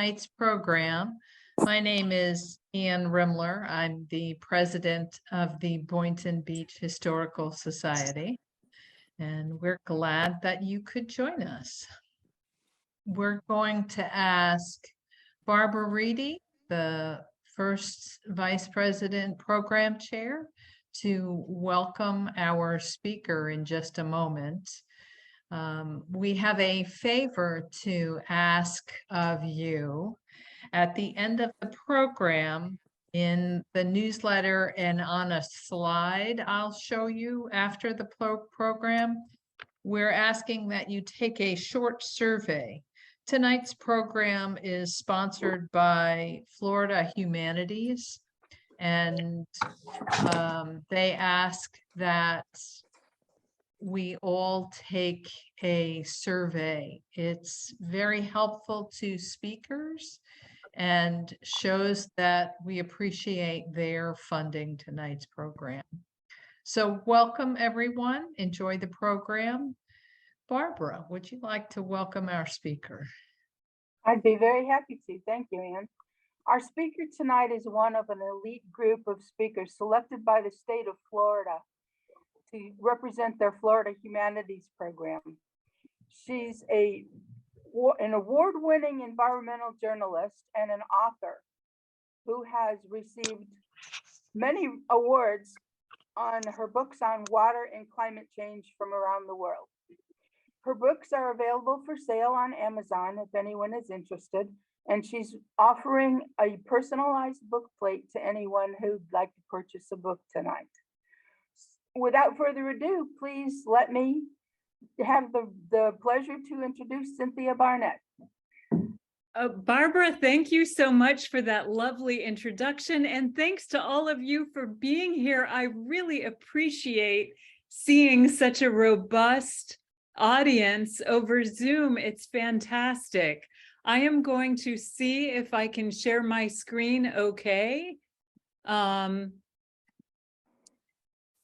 tonight's program. My name is Ann Rimler. I'm the president of the Boynton Beach Historical Society, and we're glad that you could join us. We're going to ask Barbara Reedy, the first vice president program chair, to welcome our speaker in just a moment. We have a favor to ask of you. At the end of the program, in the newsletter and on a slide I'll show you after the program, we're asking that you take a short survey. Tonight's program is sponsored by Florida Humanities, and they ask that we all take a survey. It's very helpful to speakers and shows that we appreciate their funding tonight's program. So welcome everyone, enjoy the program. Barbara, would you like to welcome our speaker? I'd be very happy to, thank you, Ann. Our speaker tonight is one of an elite group of speakers selected by the state of Florida to represent their Florida Humanities program. She's an award-winning environmental journalist and an author who has received many awards on her books on water and climate change from around the world. Her books are available for sale on Amazon if anyone is interested, and she's offering a personalized book plate to anyone who'd like to purchase a book tonight. Without further ado, please let me have the pleasure to introduce Cynthia Barnett. Barbara, thank you so much for that lovely introduction, and thanks to all of you for being here. I really appreciate seeing such a robust audience over Zoom. It's fantastic. I am going to see if I can share my screen okay.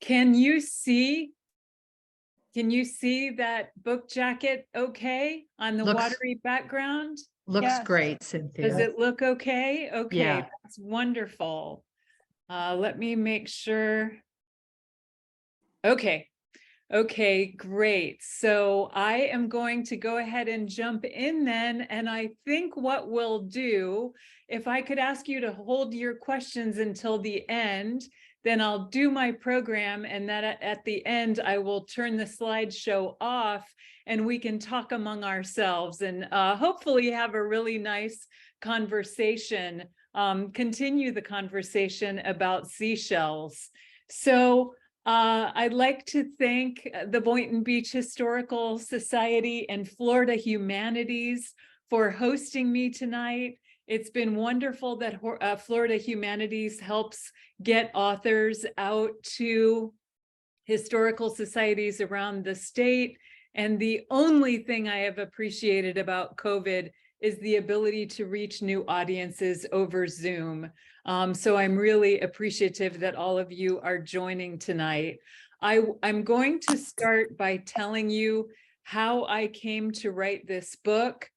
Can you see that book jacket okay on the watery background? Looks Yes. great, Cynthia. Does it look okay? Okay, Yeah. That's wonderful. Let me make sure. Okay, great. So I am going to go ahead and jump in then. And I think what we'll do, if I could ask you to hold your questions until the end, then I'll do my program, and that at the end, I will turn the slideshow off and we can talk among ourselves and hopefully have a really nice conversation, continue the conversation about seashells. So I'd like to thank the Boynton Beach Historical Society and Florida Humanities for hosting me tonight. It's been wonderful that Florida Humanities helps get authors out to historical societies around the state. And the only thing I have appreciated about COVID is the ability to reach new audiences over Zoom. So I'm really appreciative that all of you are joining tonight. I'm going to start by telling you how I came to write this book.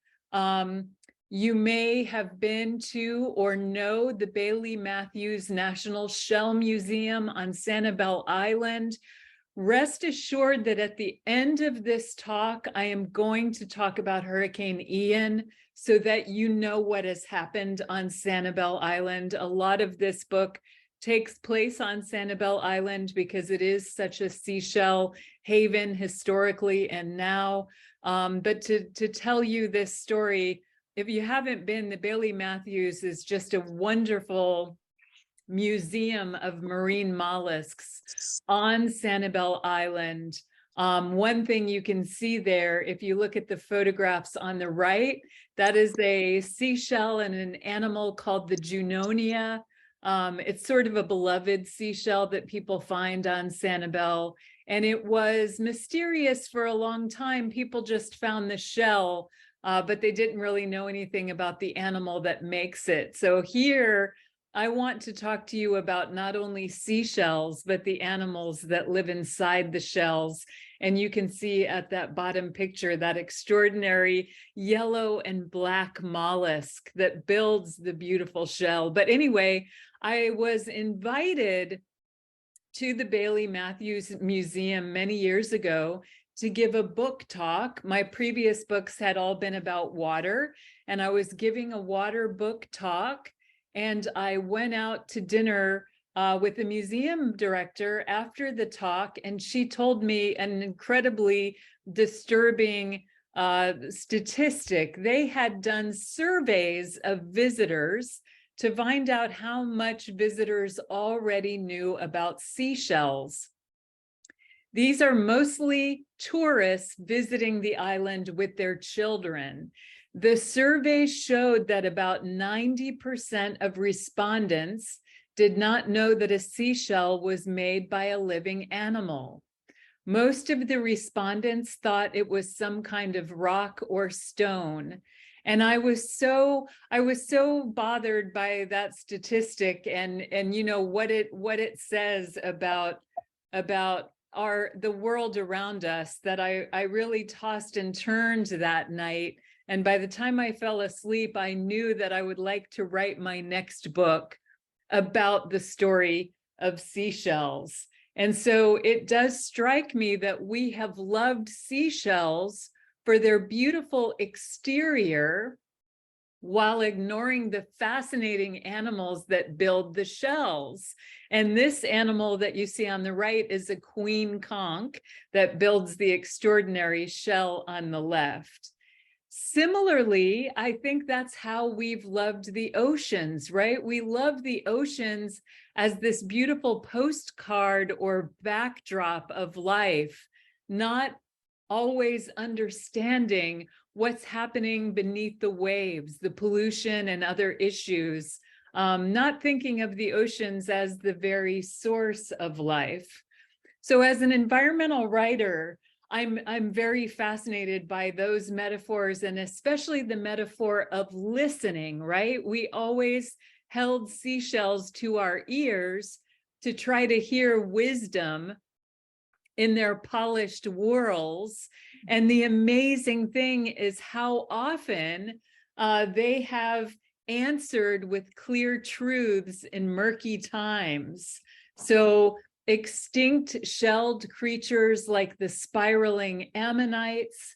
You may have been to or know the Bailey Matthews National Shell Museum on Sanibel Island. Rest assured that at the end of this talk, I am going to talk about Hurricane Ian so that you know what has happened on Sanibel Island. A lot of this book takes place on Sanibel Island because it is such a seashell haven historically and now. But to tell you this story, if you haven't been, the Bailey Matthews is just a wonderful museum of marine mollusks on Sanibel Island. One thing you can see there, if you look at the photographs on the right, that is a seashell and an animal called the Junonia. It's sort of a beloved seashell that people find on Sanibel. And it was mysterious for a long time. People just found the shell, but they didn't really know anything about the animal that makes it. So here, I want to talk to you about not only seashells, but the animals that live inside the shells. And you can see at that bottom picture, that extraordinary yellow and black mollusk that builds the beautiful shell. But anyway, I was invited to the Bailey Matthews Museum many years ago to give a book talk. My previous books had all been about water, and I was giving a water book talk. And I went out to dinner with the museum director after the talk, and she told me an incredibly disturbing statistic. They had done surveys of visitors to find out how much visitors already knew about seashells. These are mostly tourists visiting the island with their children. The survey showed that about 90% of respondents did not know that a seashell was made by a living animal. Most of the respondents thought it was some kind of rock or stone. And I was so bothered by that statistic and you know what it says about the world around us, that I really tossed and turned that night. And by the time I fell asleep, I knew that I would like to write my next book about the story of seashells. And so it does strike me that we have loved seashells for their beautiful exterior while ignoring the fascinating animals that build the shells. And this animal that you see on the right is a queen conch that builds the extraordinary shell on the left. Similarly, I think that's how we've loved the oceans, right? We love the oceans as this beautiful postcard or backdrop of life, not always understanding what's happening beneath the waves, the pollution and other issues, not thinking of the oceans as the very source of life. So as an environmental writer, I'm very fascinated by those metaphors, and especially the metaphor of listening, right? We always held seashells to our ears to try to hear wisdom in their polished whorls. And the amazing thing is how often they have answered with clear truths in murky times. So extinct shelled creatures like the spiraling ammonites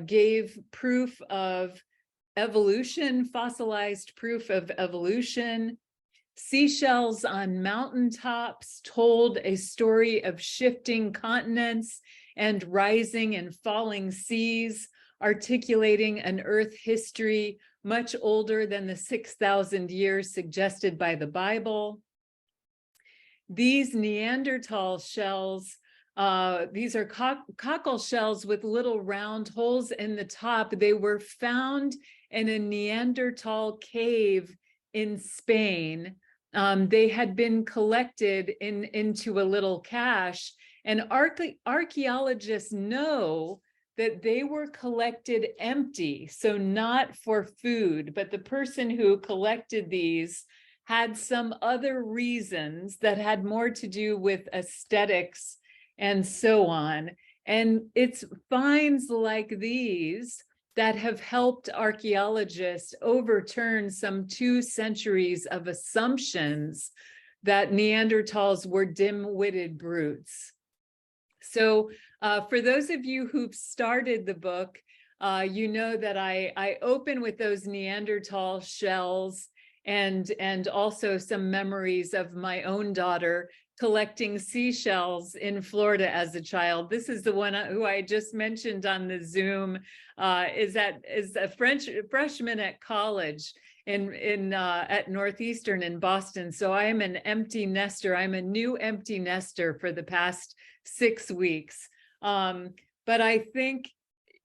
gave proof of evolution, fossilized proof of evolution. Seashells on mountaintops told a story of shifting continents and rising and falling seas, articulating an Earth history much older than the 6,000 years suggested by the Bible. These Neanderthal shells, these are cockle shells with little round holes in the top. They were found in a Neanderthal cave in Spain. They had been collected into a little cache, and archaeologists know that they were collected empty, so not for food, but the person who collected these had some other reasons that had more to do with aesthetics and so on. And it's finds like these that have helped archaeologists overturn some 2 centuries of assumptions that Neanderthals were dim-witted brutes. So for those of you who've started the book, you know that I open with those Neanderthal shells and also some memories of my own daughter collecting seashells in Florida as a child. This is the one who I just mentioned on the Zoom, is a freshman at college at Northeastern in Boston. So I am an empty nester. I'm a new empty nester for the past 6 weeks. But I think,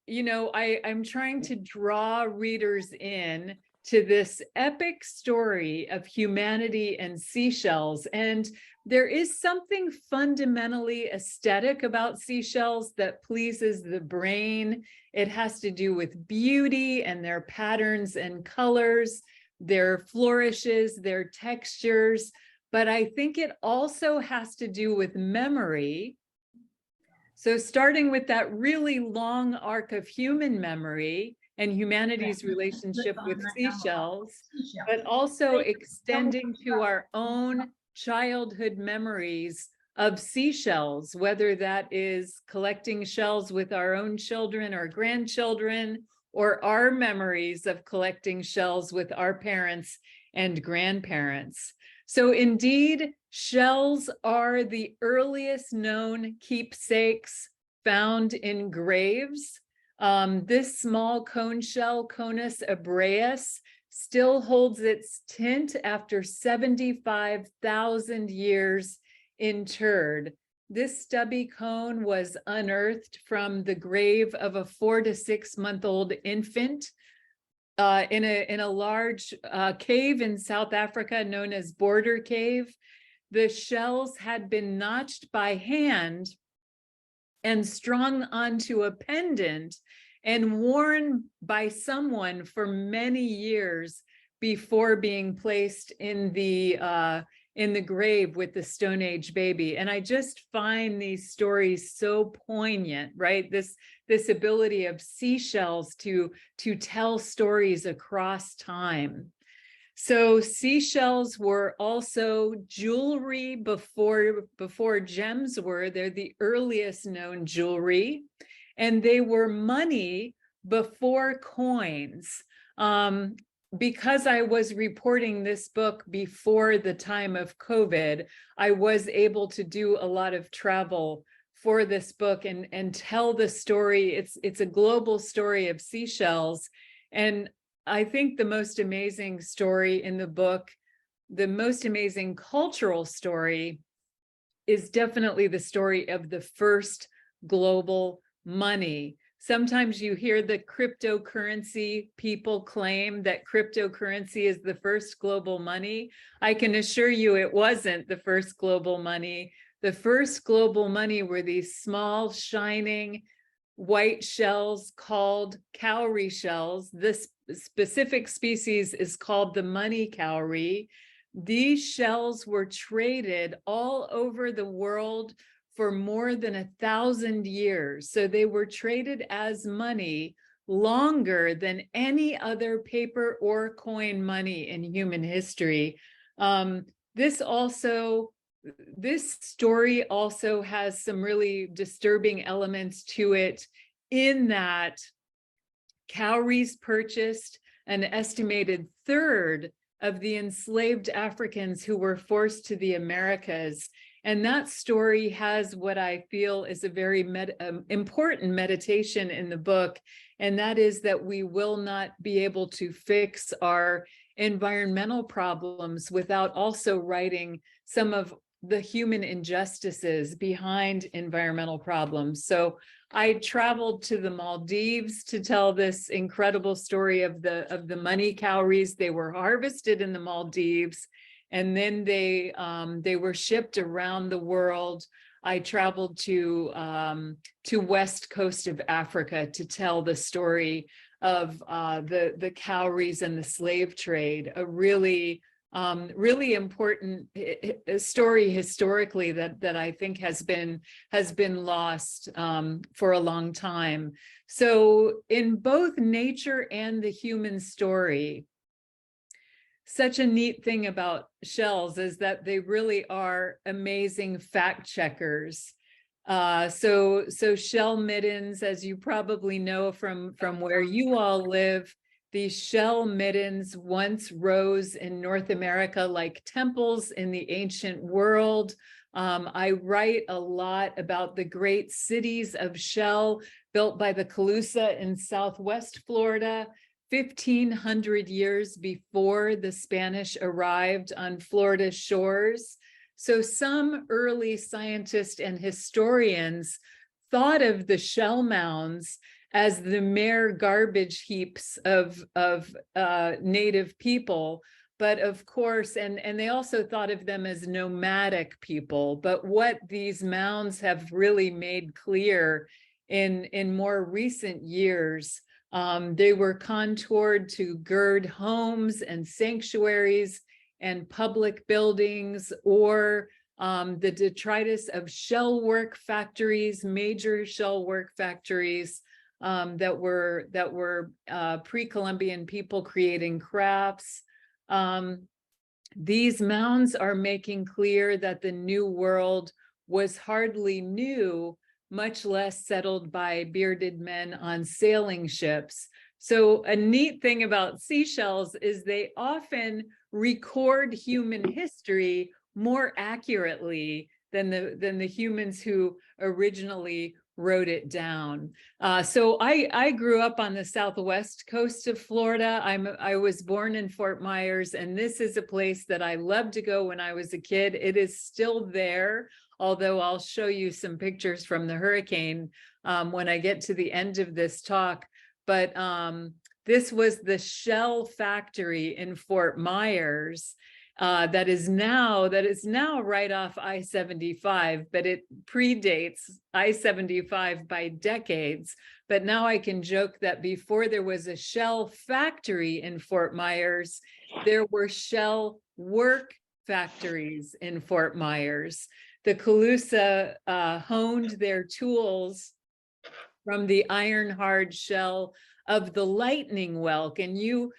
you know, I'm trying to draw readers in to this epic story of humanity and seashells. And there is something fundamentally aesthetic about seashells that pleases the brain. It has to do with beauty and their patterns and colors. their flourishes, their textures, but I think it also has to do with memory. So starting with that really long arc of human memory and humanity's relationship with seashells, but also extending to our own childhood memories of seashells, whether that is collecting shells with our own children or grandchildren, or our memories of collecting shells with our parents and grandparents. So indeed, shells are the earliest known keepsakes found in graves. This small cone shell, Conus abreus, still holds its tint after 75,000 years interred. This stubby cone was unearthed from the grave of a 4 to 6 month old infant in a large cave in South Africa known as Border Cave. The shells had been notched by hand and strung onto a pendant and worn by someone for many years before being placed in the grave with the Stone Age baby. And I just find these stories so poignant, right? This ability of seashells to tell stories across time. So seashells were also jewelry before gems were. They're the earliest known jewelry, and they were money before coins. Because I was reporting this book before the time of COVID, I was able to do a lot of travel for this book and tell the story. It's a global story of seashells. And I think the most amazing story in the book, the most amazing cultural story, is definitely the story of the first global money. Sometimes you hear the cryptocurrency people claim that cryptocurrency is the first global money. I can assure you it wasn't the first global money. The first global money were these small, shining, white shells called cowrie shells. This specific species is called the money cowrie. These shells were traded all over the world for more than 1,000 years. So they were traded as money longer than any other paper or coin money in human history. This story also has some really disturbing elements to it, in that cowries purchased an estimated third of the enslaved Africans who were forced to the Americas. And that story has what I feel is a very important meditation in the book, and that is that we will not be able to fix our environmental problems without also righting some of the human injustices behind environmental problems. So I traveled to the Maldives to tell this incredible story of the money cowries. They were harvested in the Maldives, and then they were shipped around the world. I traveled to west coast of Africa to tell the story of the cowries and the slave trade, a really important story historically that I think has been lost for a long time. So in both nature and the human story, such a neat thing about shells is that they really are amazing fact checkers. So shell middens, as you probably know from where you all live, these shell middens once rose in North America like temples in the ancient world. I write a lot about the great cities of shell built by the Calusa in Southwest Florida, 1,500 years before the Spanish arrived on Florida shores. So some early scientists and historians thought of the shell mounds as the mere garbage heaps of native people. But of course, and they also thought of them as nomadic people. But what these mounds have really made clear in more recent years They were contoured to gird homes and sanctuaries and public buildings, or the detritus of shell work factories, major shell work factories that were pre-Columbian people creating crafts. These mounds are making clear that the New World was hardly new, much less settled by bearded men on sailing ships. So a neat thing about Seashells is they often record human history more accurately than the humans who originally wrote it down. So I grew up on the southwest coast of Florida. I was born in Fort Myers, and this is a place that I loved to go when I was a kid. It is still there, although I'll show you some pictures from the hurricane when I get to the end of this talk. But this was the shell factory in Fort Myers that is now right off I-75, but it predates I-75 by decades. But now I can joke that before there was a shell factory in Fort Myers, there were shell work factories in Fort Myers. The Calusa honed their tools from the iron hard shell of the lightning whelk. And you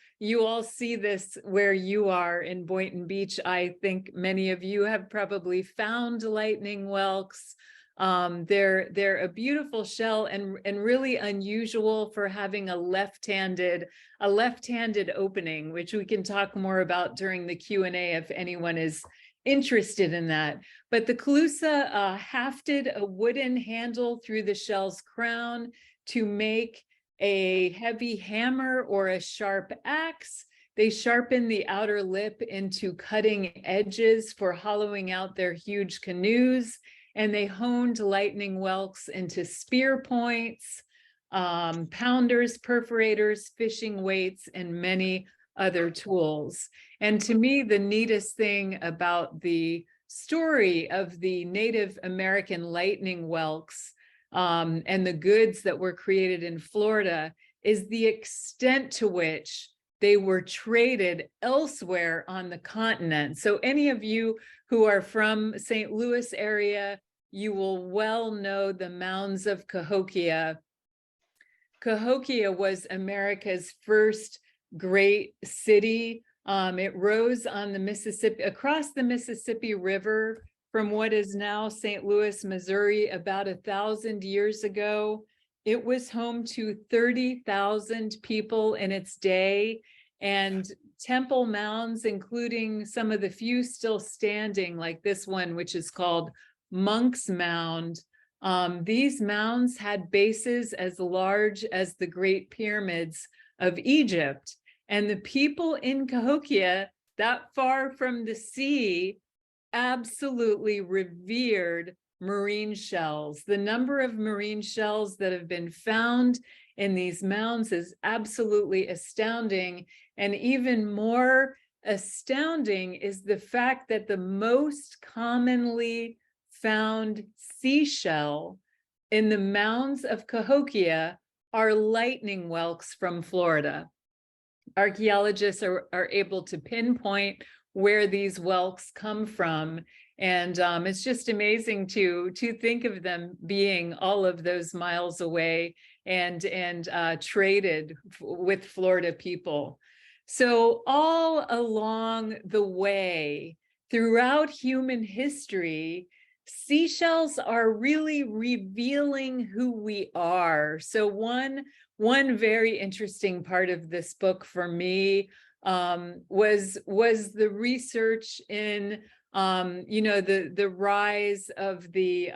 all see this where you are in Boynton Beach. I think many of you have probably found lightning whelks. They're a beautiful shell and really unusual for having a left-handed opening, which we can talk more about during the Q&A if anyone is interested in that. But the Calusa hafted a wooden handle through the shell's crown to make a heavy hammer or a sharp axe. They sharpened the outer lip into cutting edges for hollowing out their huge canoes, and they honed lightning whelks into spear points, pounders, perforators, fishing weights, and many other tools. And to me, the neatest thing about the story of the Native American lightning whelks and the goods that were created in Florida is the extent to which they were traded elsewhere on the continent. So any of you who are from St. Louis area, you will well know the mounds of Cahokia. Cahokia was America's first great city. It rose on the Mississippi, across the Mississippi River from what is now St. Louis, Missouri, about 1,000 years ago. It was home to 30,000 people in its day, and temple mounds, including some of the few still standing, like this one, which is called Monk's Mound. These mounds had bases as large as the Great Pyramids of Egypt. And the people in Cahokia, that far from the sea, absolutely revered marine shells. The number of marine shells that have been found in these mounds is absolutely astounding. And even more astounding is the fact that the most commonly found seashell in the mounds of Cahokia are lightning whelks from Florida. Archaeologists are able to pinpoint where these whelks come from. And it's just amazing to think of them being all of those miles away and traded with Florida people. So all along the way, throughout human history, seashells are really revealing who we are. So one very interesting part of this book for me was the research in the rise of the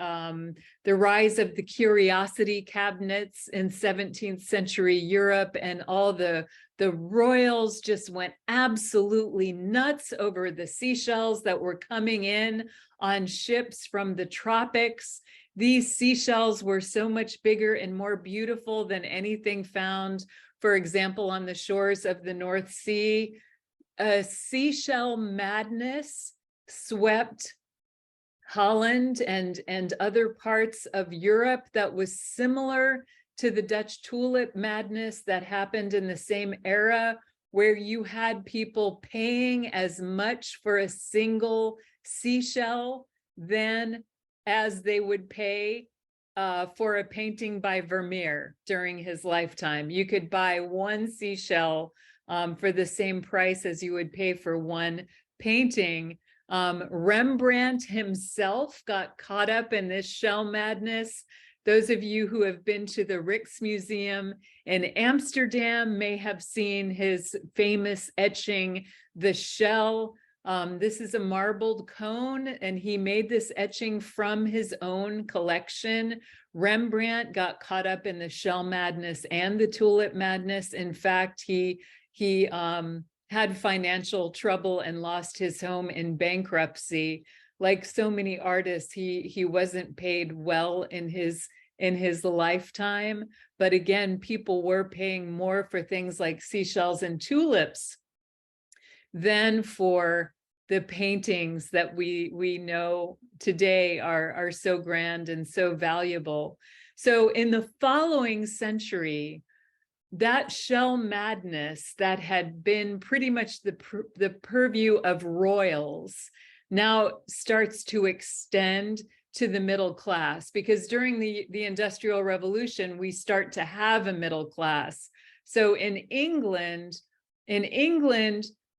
curiosity cabinets in 17th century Europe, and all the royals just went absolutely nuts over the seashells that were coming in on ships from the tropics. These seashells were so much bigger and more beautiful than anything found, for example, on the shores of the North Sea. A seashell madness swept Holland and other parts of Europe that was similar to the Dutch tulip madness that happened in the same era, where you had people paying as much for a single seashell than as they would pay for a painting by Vermeer during his lifetime. You could buy one seashell for the same price as you would pay for one painting. Rembrandt himself got caught up in this shell madness. Those of you who have been to the Rijksmuseum in Amsterdam may have seen his famous etching, The Shell. This is a marbled cone, and he made this etching from his own collection. Rembrandt got caught up in the shell madness and the tulip madness. In fact, he had financial trouble and lost his home in bankruptcy. Like so many artists, he wasn't paid well in his lifetime. But again, people were paying more for things like seashells and tulips than for the paintings that we know today are so grand and so valuable. So in the following century, that shell madness that had been pretty much the purview of royals now starts to extend to the middle class, because during the Industrial Revolution, we start to have a middle class. So in England,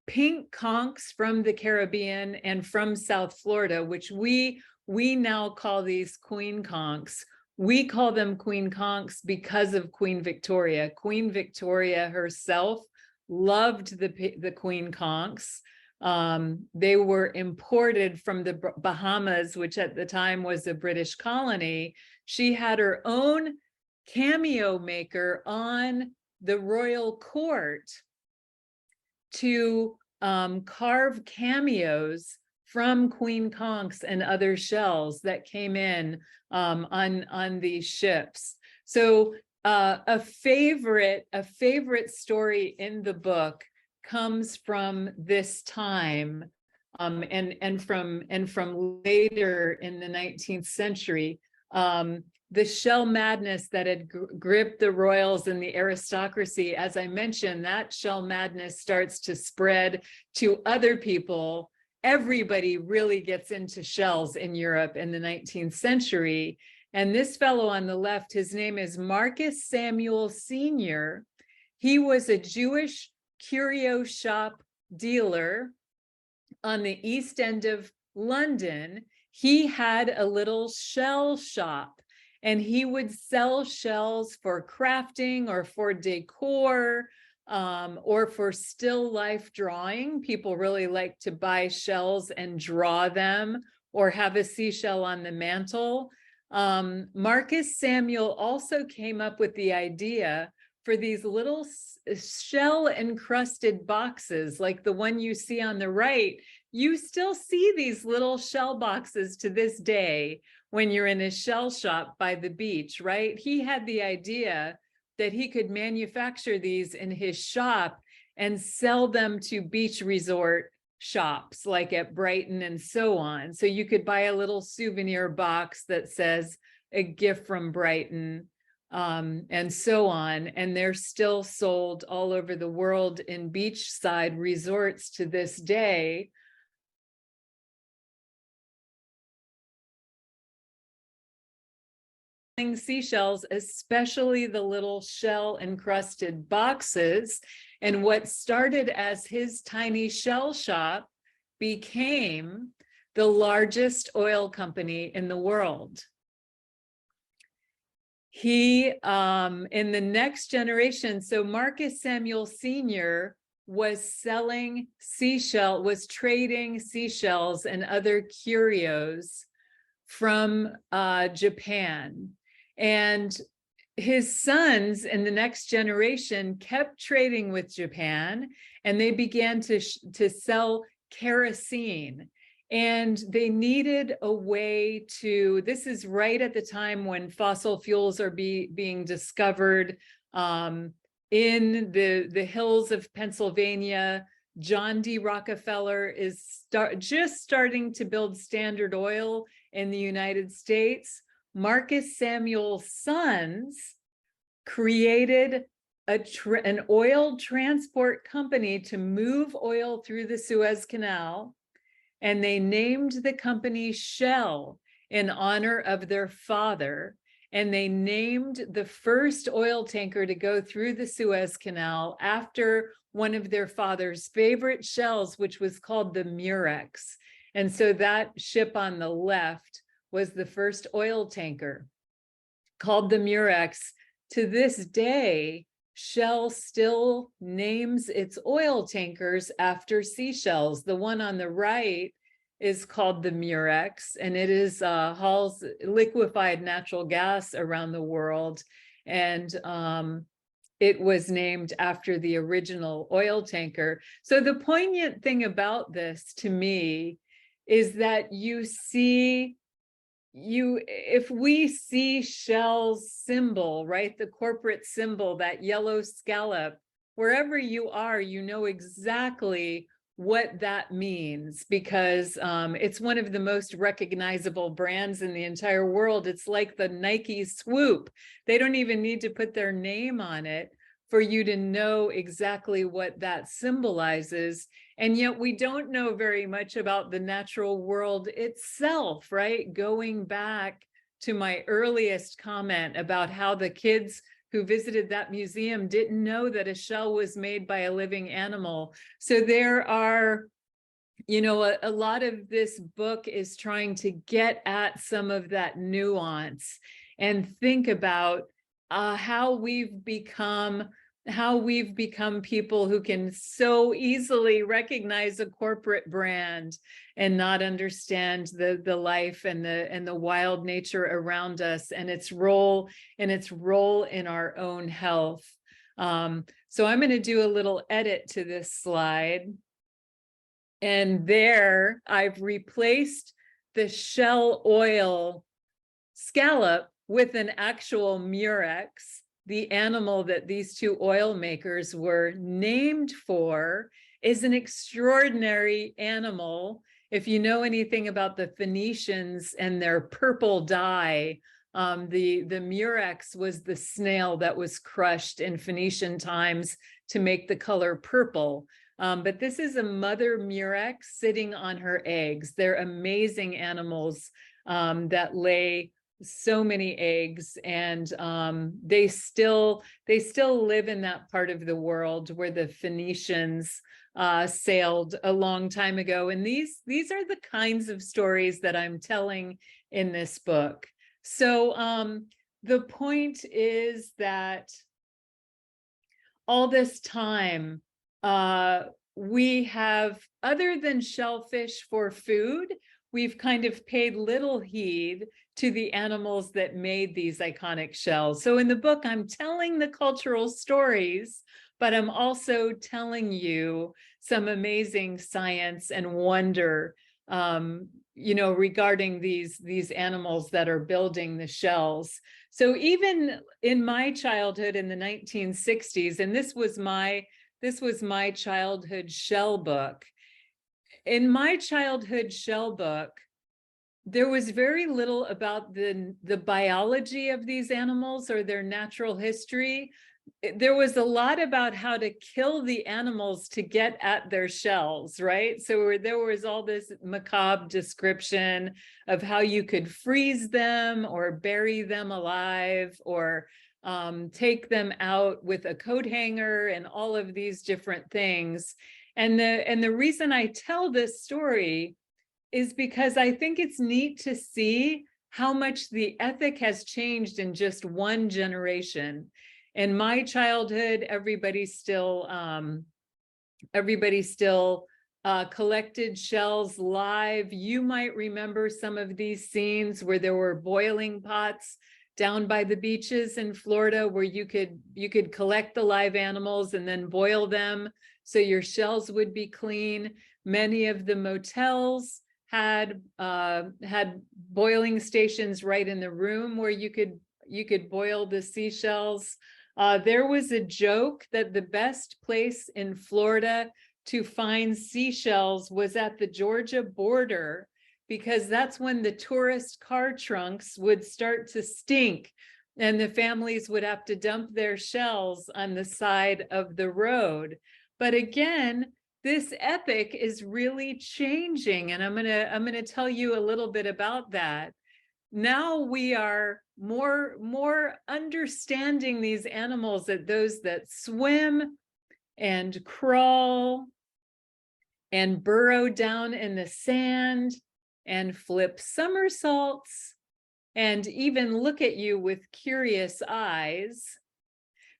pink conchs from the Caribbean and from South Florida, which we now call these queen conchs. We call them queen conchs because of Queen Victoria. Queen Victoria herself loved the queen conchs. They were imported from the Bahamas, which at the time was a British colony. She had her own cameo maker on the royal court to carve cameos from queen conchs and other shells that came in on these ships. So a favorite story in the book comes from this time and from later in the 19th century. The shell madness that had gripped the royals and the aristocracy, as I mentioned, that shell madness starts to spread to other people. Everybody really gets into shells in Europe in the 19th century. And this fellow on the left, his name is Marcus Samuel Sr. He was a Jewish curio shop dealer on the East End of London. He had a little shell shop, and he would sell shells for crafting or for decor or for still life drawing. People really like to buy shells and draw them or have a seashell on the mantle. Marcus Samuel also came up with the idea for these little shell encrusted boxes like the one you see on the right. You still see these little shell boxes to this day when you're in a shell shop by the beach, right? He had the idea that he could manufacture these in his shop and sell them to beach resort shops like at Brighton and so on. So you could buy a little souvenir box that says a gift from Brighton and so on. And they're still sold all over the world in beachside resorts to this day. Seashells, especially the little shell encrusted boxes. And what started as his tiny shell shop became the largest oil company in the world. He, in the next generation, so Marcus Samuel Sr. was selling was trading seashells and other curios from Japan. And his sons in the next generation kept trading with Japan, and they began to sell kerosene. And they needed a way to, this is right at the time when fossil fuels are being discovered in the hills of Pennsylvania. John D. Rockefeller is just starting to build Standard Oil in the United States. Marcus Samuel's sons created an oil transport company to move oil through the Suez Canal, and they named the company Shell in honor of their father. And they named the first oil tanker to go through the Suez Canal after one of their father's favorite shells, which was called the Murex. And so that ship on the left was the first oil tanker called the Murex. To this day, Shell still names its oil tankers after seashells. The one on the right is called the Murex, and it is hauls liquefied natural gas around the world. And it was named after the original oil tanker. So the poignant thing about this to me is that if we see Shell's symbol, right, the corporate symbol, that yellow scallop, wherever you are, you know exactly what that means, because it's one of the most recognizable brands in the entire world. It's like the Nike swoop. They don't even need to put their name on it for you to know exactly what that symbolizes. And yet we don't know very much about the natural world itself, right? Going back to my earliest comment about how the kids who visited that museum didn't know that a shell was made by a living animal. So there are, a lot of this book is trying to get at some of that nuance and think about how we've become people who can so easily recognize a corporate brand and not understand the life and the wild nature around us and its role in our own health. So I'm going to do a little edit to this slide. And there I've replaced the shell oil scallop with an actual Murex. The animal that these two oil makers were named for is an extraordinary animal. If you know anything about the Phoenicians and their purple dye, the Murex was the snail that was crushed in Phoenician times to make the color purple. But this is a mother Murex sitting on her eggs. They're amazing animals that lay so many eggs, and they still live in that part of the world where the Phoenicians sailed a long time ago. And these are the kinds of stories that I'm telling in this book. So the point is that all this time we have, other than shellfish for food, we've kind of paid little heed to the animals that made these iconic shells. So in the book, I'm telling the cultural stories, but I'm also telling you some amazing science and wonder, regarding these animals that are building the shells. So even in my childhood in the 1960s, and this was my childhood shell book. In my childhood shell book, there was very little about the biology of these animals or their natural history. There was a lot about how to kill the animals to get at their shells, right? So there was all this macabre description of how you could freeze them or bury them alive or take them out with a coat hanger and all of these different things. And the reason I tell this story is because I think it's neat to see how much the ethic has changed in just one generation. In my childhood, everybody still collected shells live. You might remember some of these scenes where there were boiling pots down by the beaches in Florida where you could collect the live animals and then boil them so your shells would be clean. Many of the motels had boiling stations right in the room where you could boil the seashells. There was a joke that the best place in Florida to find seashells was at the Georgia border, because that's when the tourist car trunks would start to stink and the families would have to dump their shells on the side of the road. But again, this epoch is really changing, and I'm gonna tell you a little bit about that. Now we are more understanding these animals, that those that swim and crawl and burrow down in the sand and flip somersaults and even look at you with curious eyes.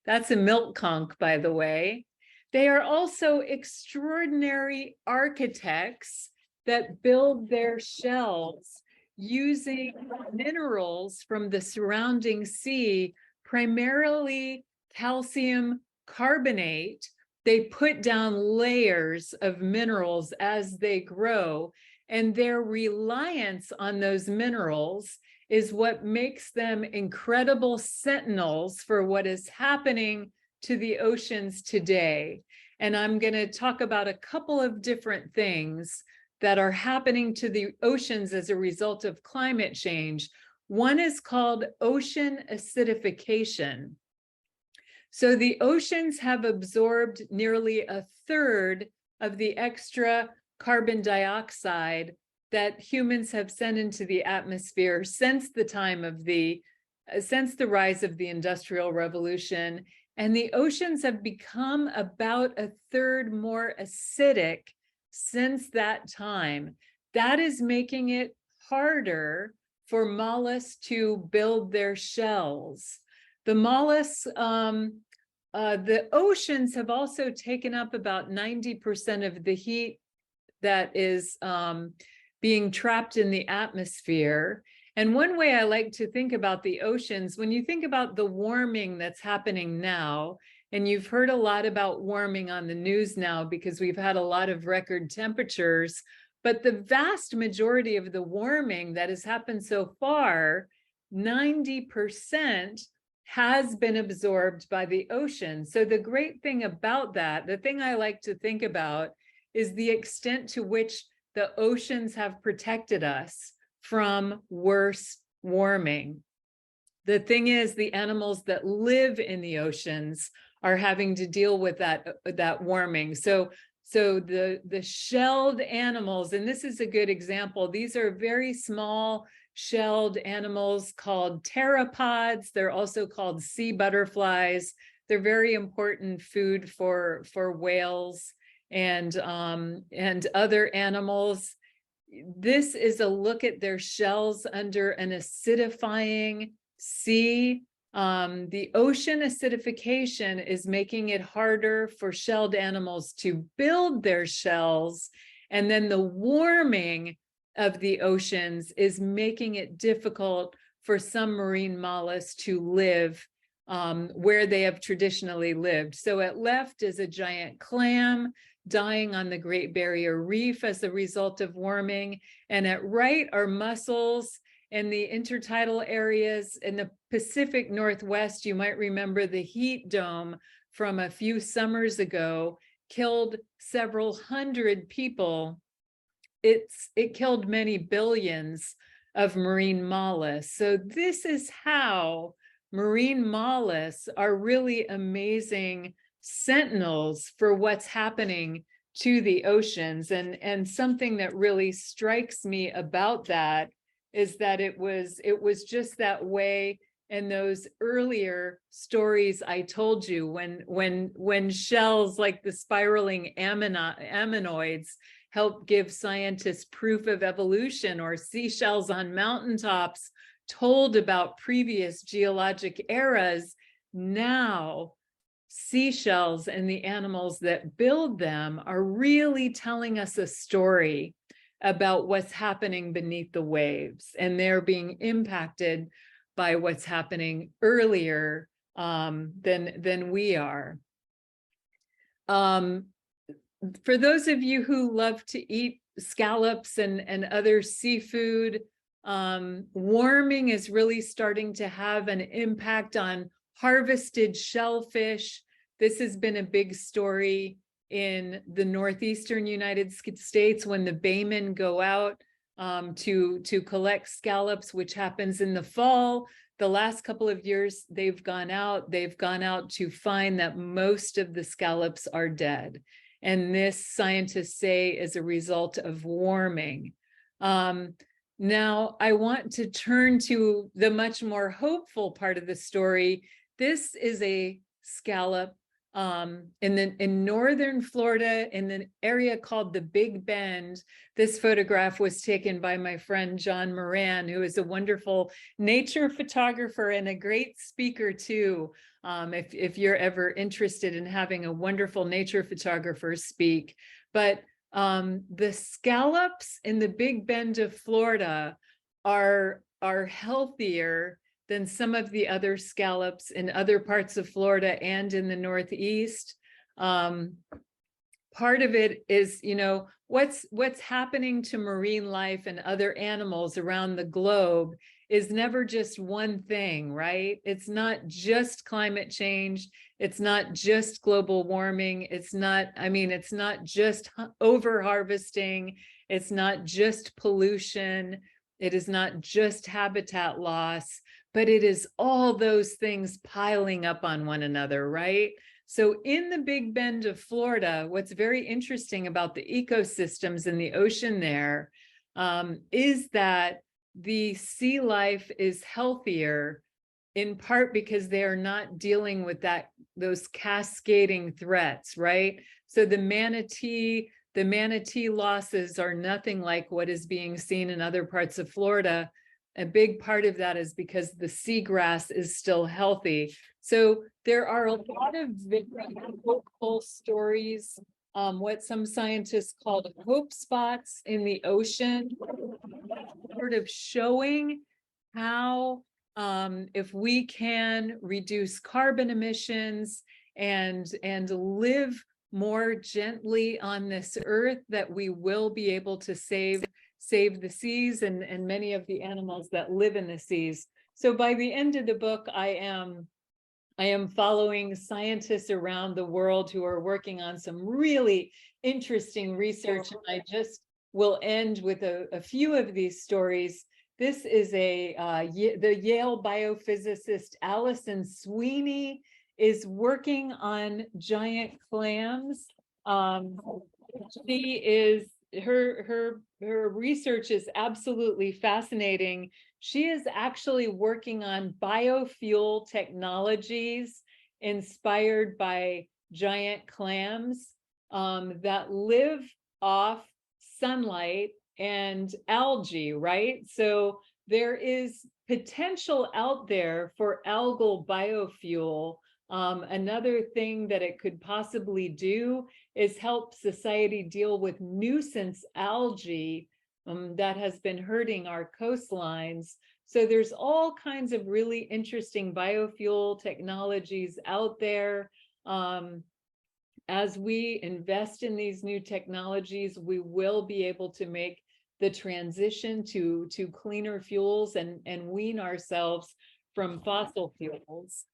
That's a milk conch, by the way. They are also extraordinary architects that build their shells using minerals from the surrounding sea, primarily calcium carbonate. They put down layers of minerals as they grow, and their reliance on those minerals is what makes them incredible sentinels for what is happening to the oceans today. And I'm going to talk about a couple of different things that are happening to the oceans as a result of climate change. One is called ocean acidification. So the oceans have absorbed nearly a third of the extra carbon dioxide that humans have sent into the atmosphere since the time of since the rise of the Industrial Revolution. And the oceans have become about a third more acidic since that time. That is making it harder for mollusks to build their shells. The mollusks, the oceans have also taken up about 90% of the heat that is being trapped in the atmosphere. And one way I like to think about the oceans, when you think about the warming that's happening now, and you've heard a lot about warming on the news now because we've had a lot of record temperatures, but the vast majority of the warming that has happened so far, 90%, has been absorbed by the ocean. So the great thing about that, the thing I like to think about, is the extent to which the oceans have protected us from worse warming. The thing is, the animals that live in the oceans are having to deal with that warming. So the shelled animals, and this is a good example, these are very small shelled animals called pteropods. They're also called sea butterflies. They're very important food for whales and other animals. This is a look at their shells under an acidifying sea. The ocean acidification is making it harder for shelled animals to build their shells. And then the warming of the oceans is making it difficult for some marine mollusks to live where they have traditionally lived. So at left is a giant clam dying on the Great Barrier Reef as a result of warming. And at right are mussels in the intertidal areas in the Pacific Northwest. You might remember the heat dome from a few summers ago killed several hundred people. It killed many billions of marine mollusks. So this is how marine mollusks are really amazing sentinels for what's happening to the oceans. And something that really strikes me about that is that it was just that way in those earlier stories I told you, when shells like the spiraling ammonoids help give scientists proof of evolution, or seashells on mountaintops told about previous geologic eras. Now seashells and the animals that build them are really telling us a story about what's happening beneath the waves, and they're being impacted by what's happening earlier than we are. For those of you who love to eat scallops and other seafood, warming is really starting to have an impact on harvested shellfish. This has been a big story in the northeastern United States when the baymen go out to collect scallops, which happens in the fall. the last couple of years, they've gone out to find that most of the scallops are dead. And this, scientists say, is a result of warming. Now, I want to turn to the much more hopeful part of the story. This is a scallop in northern Florida, in an area called the Big Bend. This photograph was taken by my friend John Moran, who is a wonderful nature photographer and a great speaker too. If you're ever interested in having a wonderful nature photographer speak. But the scallops in the Big Bend of Florida are healthier than some of the other scallops in other parts of Florida and in the Northeast. Part of it is, you know, what's happening to marine life and other animals around the globe is never just one thing, right? It's not just climate change. It's not just global warming. It's not just over harvesting. It's not just pollution. It is not just habitat loss, but it is all those things piling up on one another, right? So in the Big Bend of Florida, what's very interesting about the ecosystems in the ocean there is that the sea life is healthier, in part because they are not dealing with those cascading threats, right? So the manatee losses are nothing like what is being seen in other parts of Florida. A big part of that is because the seagrass is still healthy. So there are a lot of very hopeful stories, what some scientists call hope spots in the ocean, sort of showing how if we can reduce carbon emissions and live more gently on this earth, that we will be able to save the seas and many of the animals that live in the seas. So by the end of the book, I am following scientists around the world who are working on some really interesting research. And I just will end with a few of these stories. This is the Yale biophysicist Alison Sweeney is working on giant clams. Her research is absolutely fascinating. She is actually working on biofuel technologies inspired by giant clams that live off sunlight and algae, right? So there is potential out there for algal biofuel. Another thing that it could possibly do is help society deal with nuisance algae that has been hurting our coastlines. So there's all kinds of really interesting biofuel technologies out there. As we invest in these new technologies, we will be able to make the transition to cleaner fuels and wean ourselves from fossil fuels.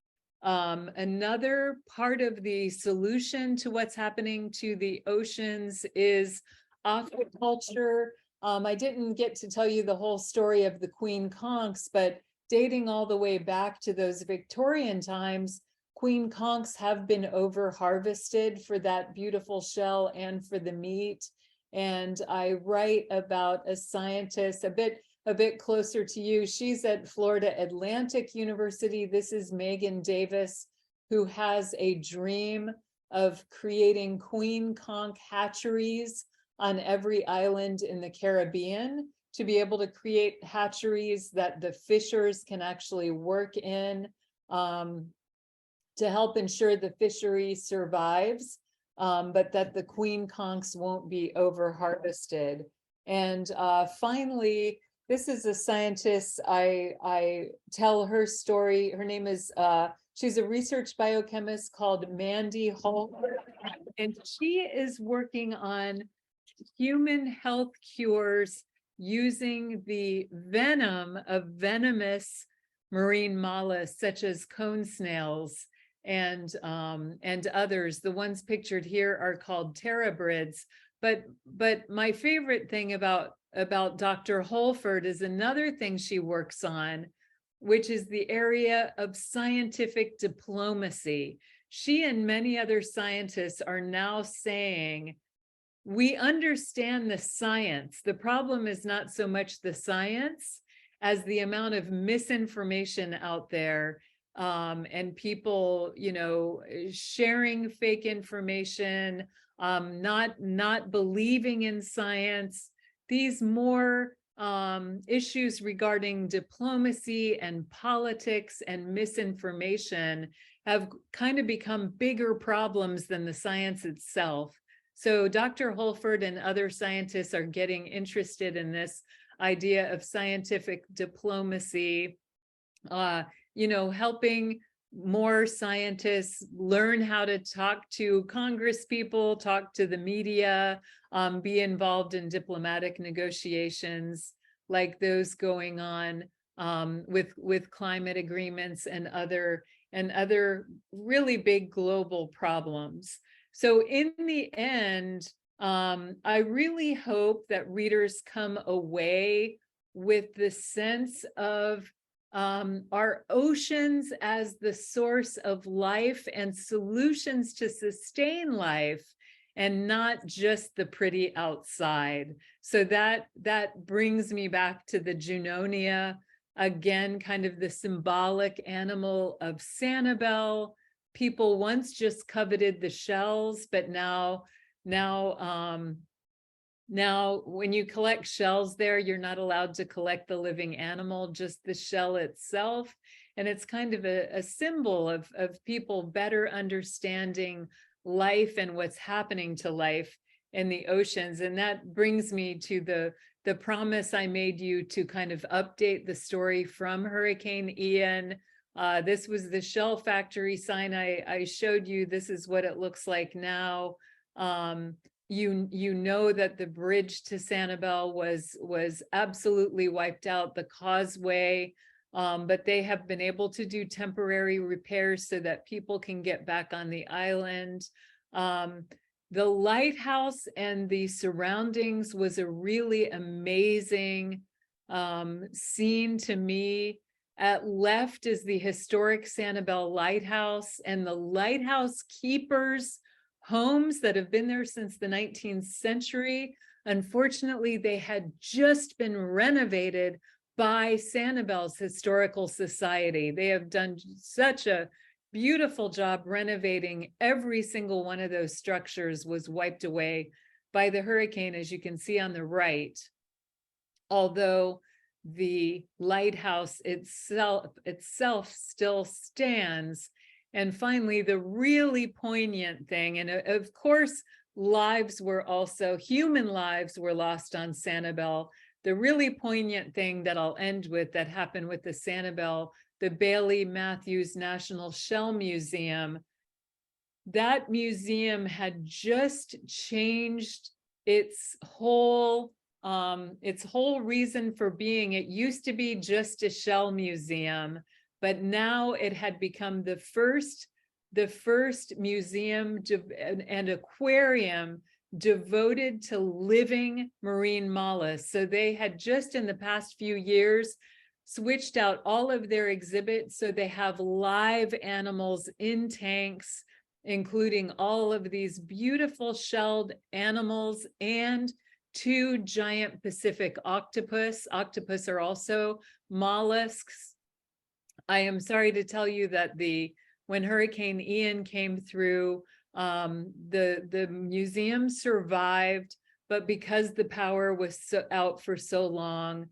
Another part of the solution to what's happening to the oceans is aquaculture. I didn't get to tell you the whole story of the queen conchs, but dating all the way back to those Victorian times, queen conchs have been over harvested for that beautiful shell and for the meat. And I write about a scientist a bit closer to you. She's at Florida Atlantic University. This is Megan Davis, who has a dream of creating queen conch hatcheries on every island in the Caribbean, to be able to create hatcheries that the fishers can actually work in, to help ensure the fishery survives, but that the queen conchs won't be over harvested. And finally, this is a scientist. I tell her story. Her name is, she's a research biochemist called Mandy Halter, and she is working on human health cures using the venom of venomous marine mollusks, such as cone snails and others. The ones pictured here are called terebrids. But my favorite thing about Dr. Holford is another thing she works on, which is the area of scientific diplomacy. She and many other scientists are now saying, we understand the science. The problem is not so much the science as the amount of misinformation out there, and people, sharing fake information, not believing in science. These more issues regarding diplomacy and politics and misinformation have kind of become bigger problems than the science itself. So Dr. Holford and other scientists are getting interested in this idea of scientific diplomacy, helping more scientists learn how to talk to Congress people, talk to the media, be involved in diplomatic negotiations like those going on with climate agreements and other really big global problems. So in the end, I really hope that readers come away with the sense of our oceans as the source of life and solutions to sustain life, and not just the pretty outside. So that brings me back to the Junonia, again, kind of the symbolic animal of Sanibel. People once just coveted the shells, but now when you collect shells there, you're not allowed to collect the living animal, just the shell itself. And it's kind of a symbol of people better understanding life and what's happening to life in the oceans. And that brings me to the promise I made you to kind of update the story from Hurricane Ian. This was the shell factory sign I showed you. This is what it looks like now. You know that the bridge to Sanibel was absolutely wiped out, the causeway, but they have been able to do temporary repairs so that people can get back on the island. The lighthouse and the surroundings was a really amazing scene to me. At left is the historic Sanibel Lighthouse, and the lighthouse keepers' homes that have been there since the 19th century. Unfortunately, they had just been renovated by Sanibel's Historical Society. They have done such a beautiful job renovating. Every single one of those structures was wiped away by the hurricane, as you can see on the right. Although the lighthouse itself still stands. And finally, the really poignant thing, and of course, human lives were lost on Sanibel. The really poignant thing that I'll end with that happened with the Sanibel, the Bailey Matthews National Shell Museum. That museum had just changed its whole reason for being. It used to be just a shell museum, but now it had become the first museum and aquarium devoted to living marine mollusks. So they had just in the past few years switched out all of their exhibits, so they have live animals in tanks, including all of these beautiful shelled animals and 2 giant Pacific octopus. Octopus are also mollusks. I am sorry to tell you that when Hurricane Ian came through, the museum survived, but because the power was out for so long,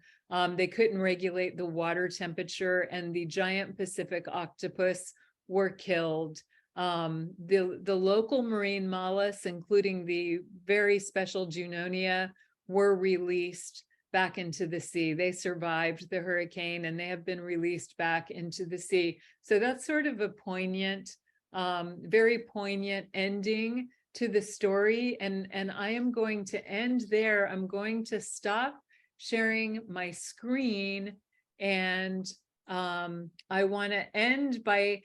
they couldn't regulate the water temperature, and the giant Pacific octopus were killed. The local marine mollusks, including the very special Junonia, were released back into the sea. They survived the hurricane and they have been released back into the sea. So that's sort of a poignant, very poignant ending to the story. And I am going to end there. I'm going to stop sharing my screen, and I want to end by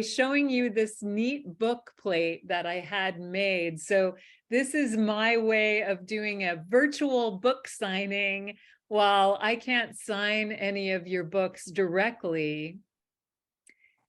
showing you this neat book plate that I had made. So this is my way of doing a virtual book signing while I can't sign any of your books directly,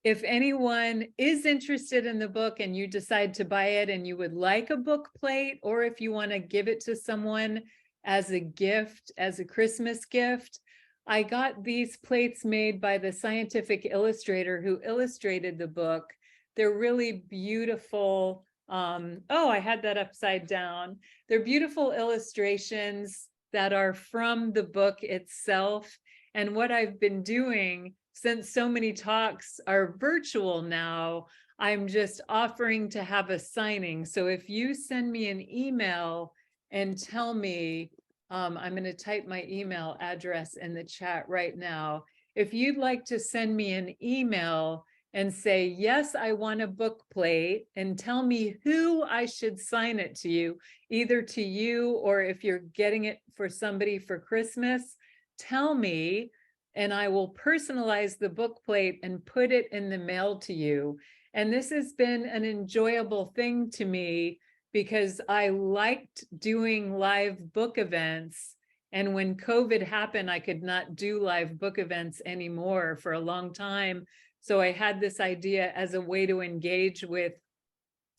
if anyone is interested in the book and you decide to buy it and you would like a book plate, or if you want to give it to someone as a gift, as a Christmas gift, I got these plates made by the scientific illustrator who illustrated the book. They're really beautiful. Oh, I had that upside down. They're beautiful illustrations that are from the book itself. And what I've been doing, since so many talks are virtual now, I'm just offering to have a signing. So if you send me an email and tell me, I'm going to type my email address in the chat right now. If you'd like to send me an email and say, yes, I want a book plate, and tell me who I should sign it to you, either to you or if you're getting it for somebody for Christmas, tell me, and I will personalize the book plate and put it in the mail to you. And this has been an enjoyable thing to me because I liked doing live book events. And when COVID happened, I could not do live book events anymore for a long time. So I had this idea as a way to engage with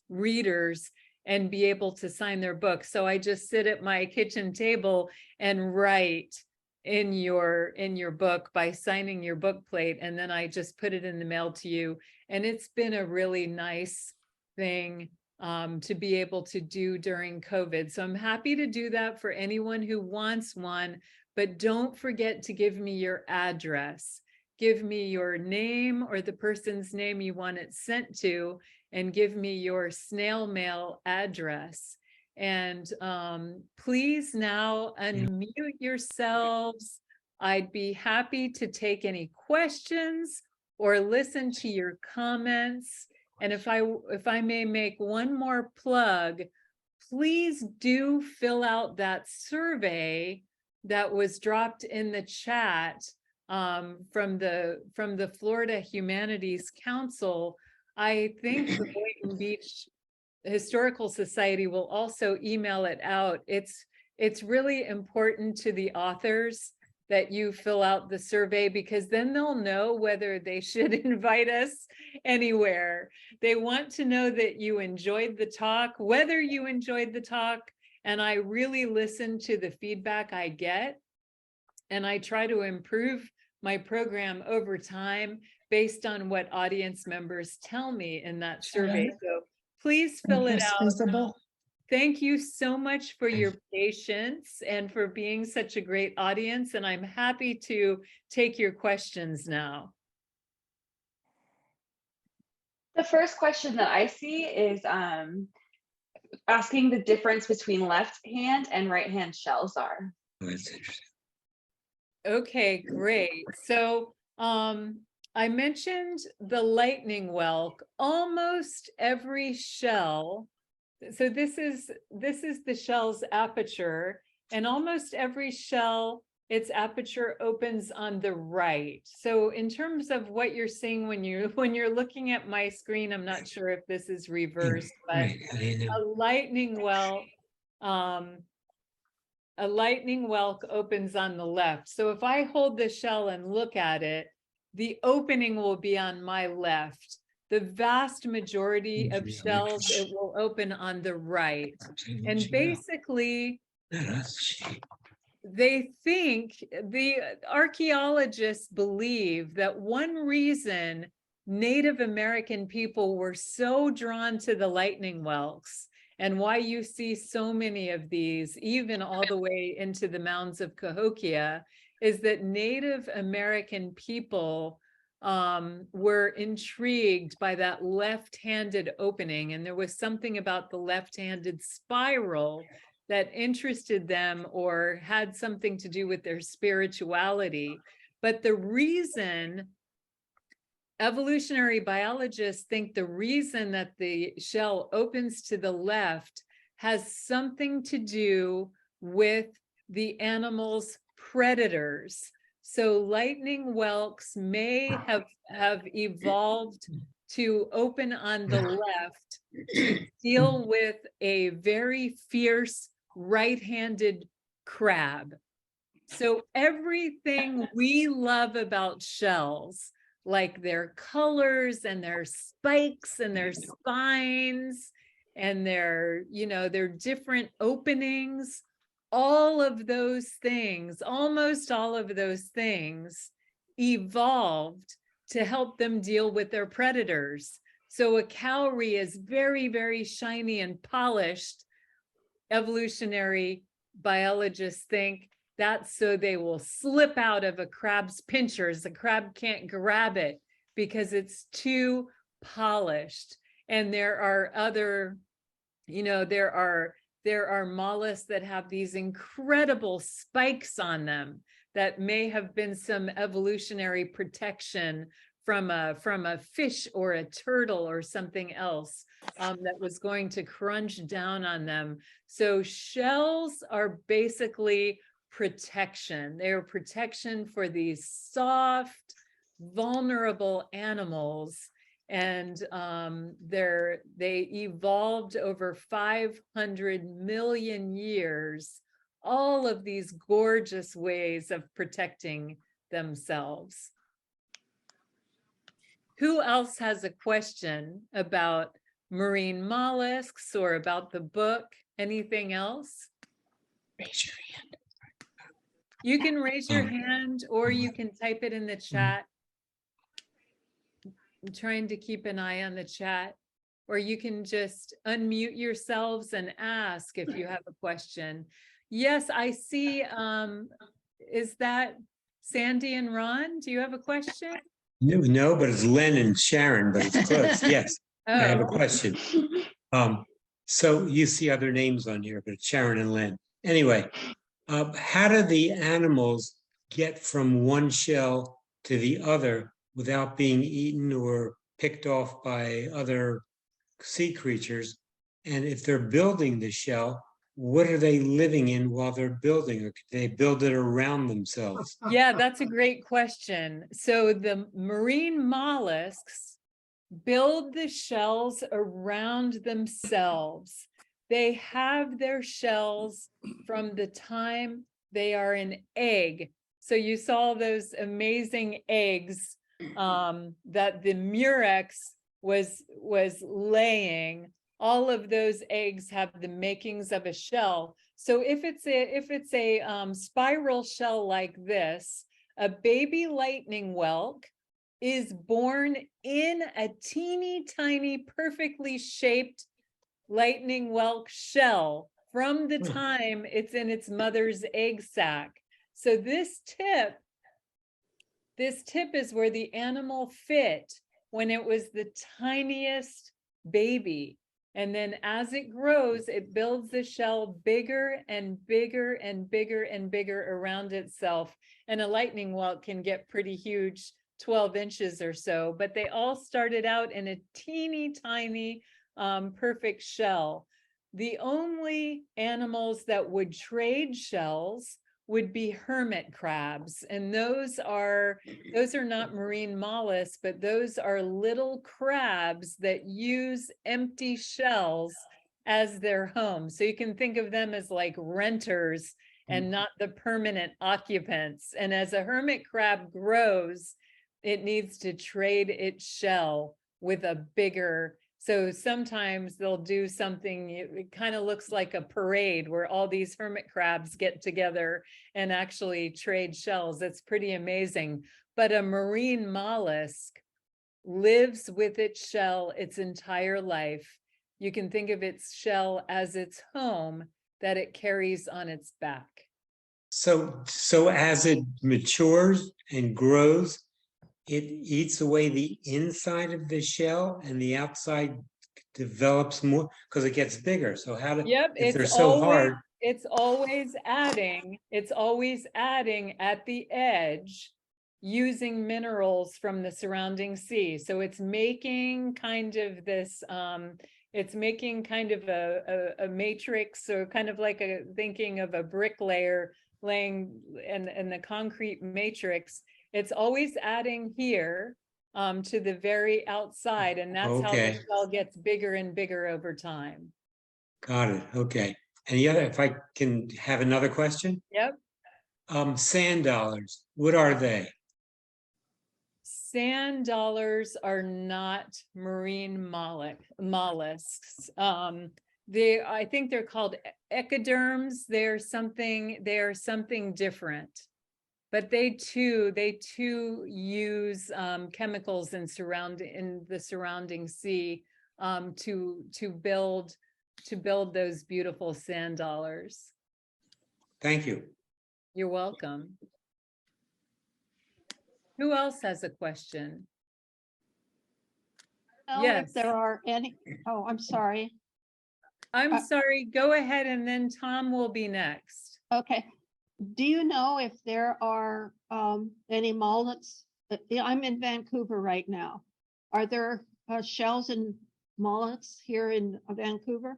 readers and be able to sign their books. So I just sit at my kitchen table and write in your book by signing your book plate, and then I just put it in the mail to you. And it's been a really nice thing to be able to do during COVID. So I'm happy to do that for anyone who wants one, but don't forget to give me your address. Give me your name or the person's name you want it sent to, and give me your snail mail address. And please now unmute yourselves. I'd be happy to take any questions or listen to your comments. And if I may make one more plug, please do fill out that survey that was dropped in the chat from the Florida Humanities Council. I think the Boynton Beach Historical Society will also email it out. It's really important to the authors that you fill out the survey, because then they'll know whether they should invite us anywhere. They want to know that you enjoyed the talk, whether you enjoyed the talk, and I really listen to the feedback I get, and I try to improve my program over time based on what audience members tell me in that survey. So please fill it out. Visible. Thank you so much for your patience and for being such a great audience. And I'm happy to take your questions now. The first question that I see is asking the difference between left hand and right hand shells are. Oh, that's interesting. Okay, great. So I mentioned the lightning whelk. Almost every shell, so this is the shell's aperture, and almost every shell, its aperture opens on the right. So in terms of what you're seeing when you're looking at my screen, I'm not sure if this is reversed, but Right. a lightning whelk opens on the left. So if I hold the shell and look at it, the opening will be on my left. The vast majority of shells, it will open on the right. And basically, they think, the archaeologists believe that one reason Native American people were so drawn to the lightning whelks, and why you see so many of these, even all the way into the mounds of Cahokia, is that Native American people were intrigued by that left-handed opening. And there was something about the left-handed spiral that interested them or had something to do with their spirituality. But the reason, evolutionary biologists think the reason that the shell opens to the left has something to do with the animal's predators. So lightning whelks may have evolved to open on the left to deal with a very fierce right-handed crab. So everything we love about shells, like their colors and their spikes and their spines and their, their different openings, all of those things, almost all of those things evolved to help them deal with their predators. So a cowrie is very, very shiny and polished. Evolutionary biologists think that's so they will slip out of a crab's pincers. The crab can't grab it because it's too polished. And there are other, there are mollusks that have these incredible spikes on them that may have been some evolutionary protection from a fish or a turtle or something else that was going to crunch down on them. So shells are basically protection. They are protection for these soft, vulnerable animals. And they evolved over 500 million years, all of these gorgeous ways of protecting themselves. Who else has a question about marine mollusks or about the book? Anything else? Raise your hand. You can raise your hand or you can type it in the chat. I'm trying to keep an eye on the chat, or you can just unmute yourselves and ask if you have a question. Yes, I see. Is that Sandy and Ron? Do you have a question? No, but it's Len and Sharon, but it's close. Yes, I have a Oh, question. So you see other names on here, but it's Sharon and Len. Anyway, how do the animals get from one shell to the other without being eaten or picked off by other sea creatures? And if they're building the shell, what are they living in while they're building, or can they build it around themselves? yeah, that's a great question. So the marine mollusks build the shells around themselves. They have their shells from the time they are an egg. So you saw those amazing eggs that the murex was laying. All of those eggs have the makings of a shell. So if it's a spiral shell like this, a baby lightning whelk is born in a teeny tiny, perfectly shaped lightning whelk shell from the time it's in its mother's egg sac. So this tip is where the animal fit when it was the tiniest baby. And then as it grows, it builds the shell bigger and bigger and bigger and bigger around itself. And a lightning whelk can get pretty huge, 12 inches or so, but they all started out in a teeny tiny, perfect shell. The only animals that would trade shells would be hermit crabs, and those are not marine mollusks, but those are little crabs that use empty shells as their home. So you can think of them as like renters and not the permanent occupants. And as a hermit crab grows, it needs to trade its shell with a bigger. So sometimes they'll do something, it kind of looks like a parade where all these hermit crabs get together and actually trade shells. It's pretty amazing. But a marine mollusk lives with its shell its entire life. You can think of its shell as its home that it carries on its back. So as it matures and grows, it eats away the inside of the shell and the outside develops more because it gets bigger. So how do, Yep, if they're it's so always, hard, it's always adding at the edge using minerals from the surrounding sea. So it's making kind of this, it's making kind of a matrix, or kind of like thinking of a bricklayer laying and the concrete matrix. It's always adding here to the very outside, and that's how the Okay. shell gets bigger and bigger over time. Got it. Okay. And the other, if I can have another question? Yep. Sand dollars, what are they? Sand dollars are not marine mollusks. I think they're called ectoderms. They are something different. But they too use chemicals in the surrounding sea to build those beautiful sand dollars. Thank you. You're welcome. Who else has a question? Well, Yes. if there are any, oh, I'm sorry. I'm sorry, go ahead and then Tom will be next. Okay. Do you know if there are any mollusks? I'm in Vancouver right now. Are there shells and mollusks here in Vancouver?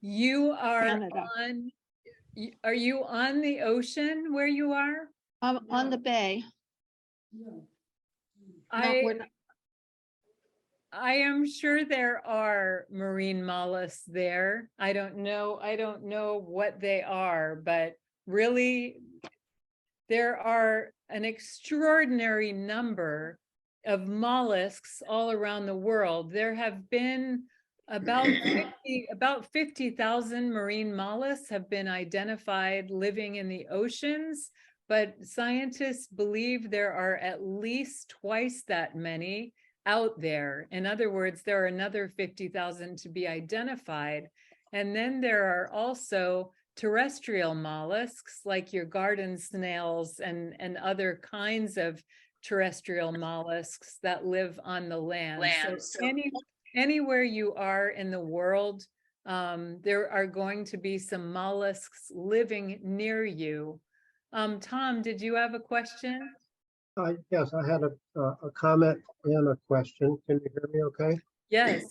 You are Canada. are you on the ocean where you are? On the bay. We're not- I am sure there are marine mollusks there. I don't know what they are, but really there are an extraordinary number of mollusks all around the world. There have been about 50,000 marine mollusks have been identified living in the oceans, but scientists believe there are at least twice that many out there. In other words, there are another 50,000 to be identified. And then there are also terrestrial mollusks like your garden snails and other kinds of terrestrial mollusks that live on the land. So anywhere you are in the world, there are going to be some mollusks living near you. Tom, did you have a question? Yes, I had a comment and a question. Can you hear me okay? Yes.